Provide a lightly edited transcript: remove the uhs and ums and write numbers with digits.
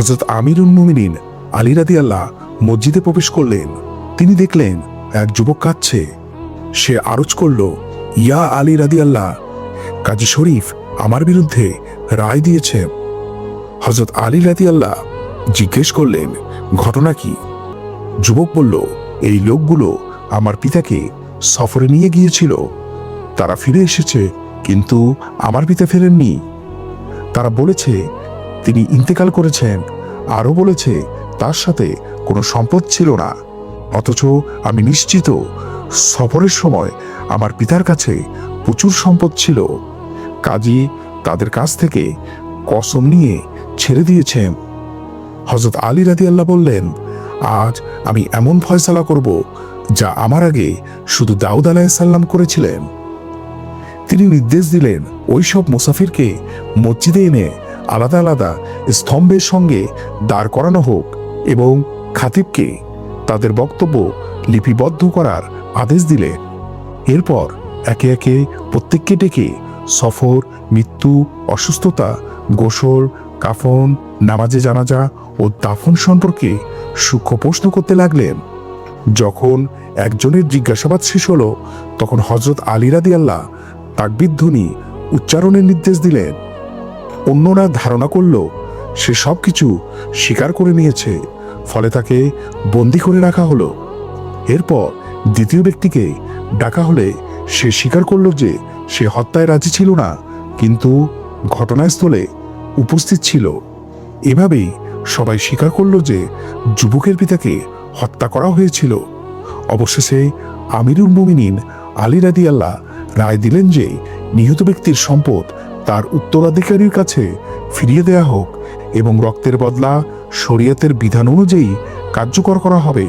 হযরত আমিরুল মুমিনিন আলী রাদিয়াল্লাহ মসজিদে প্রবেশ করলেন। তিনি দেখলেন এক যুবক কাঁদছে। সে আরজ করল, ইয়া আলী রাদিয়াল্লাহ, কাজী শরীফ আমার বিরুদ্ধে রায় দিয়েছে। হযরত আলী রাদিয়াল্লাহ জিজ্ঞেস করলেন, ঘটনা কি? যুবক বলল, এই লোকগুলো আমার পিতাকে সফরে নিয়ে গিয়েছিল। তারা ফিরে এসেছে, কিন্তু আমার পিতা ফেরেননি। তারা বলেছে তিনি ইন্তেকাল করেছেন, আরও বলেছে তার সাথে কোনো সম্পদ ছিল না। অথচ আমি নিশ্চিত সফরের সময় আমার পিতার কাছে প্রচুর সম্পদ ছিল। কাজী তাদের কাছ থেকে কসম নিয়ে ছেড়ে দিয়েছেন। হযরত আলী রাদিয়াল্লাহ বললেন, আজ আমি এমন ফয়সালা করব যা আমার আগে শুধু দাউদ আলাইহিস সালাম করেছিলেন। তিনি নির্দেশ দিলেন, ওই সব মুসাফিরকে মসজিদে এনে আলাদা আলাদা স্তম্ভের সঙ্গে দাঁড় করানো হোক এবং খাতিবকে তাদের বক্তব্য লিপিবদ্ধ করার আদেশ দিলেন। এরপর একে একে প্রত্যেককে ডেকে সফর, মৃত্যু, অসুস্থতা, গোসল, কাফন, নামাজে জানাজা ও দাফন সম্পর্কে সূক্ষ্ম প্রশ্ন করতে লাগলেন। যখন একজনের জিজ্ঞাসাবাদ শেষ হলো, তখন হযরত আলী রাদিয়াল্লাহ তাকবীর ধ্বনি উচ্চারণের নির্দেশ দিলেন। অন্যরা ধারণা করল সে সবকিছু স্বীকার করে নিয়েছে, ফলে তাকে বন্দী করে রাখা হলো। এরপর দ্বিতীয় ব্যক্তিকে ডাকা হলে সে স্বীকার করল যে সে হত্যায় রাজি ছিল না, কিন্তু ঘটনাস্থলে উপস্থিত ছিল। এভাবেই সবাই স্বীকার করল যে যুবকের পিতাকে হত্যা করা হয়েছিল। অবশেষে আমিরুল মুমিনিন আলী রাদিয়াল্লাহ রায় দিলেন যে নিহত ব্যক্তির সম্পদ তার উত্তরাধিকারীর কাছে ফিরিয়ে দেয়া হোক এবং রক্তের বদলা শরীয়তের বিধান অনুযায়ী কার্যকর করা হবে।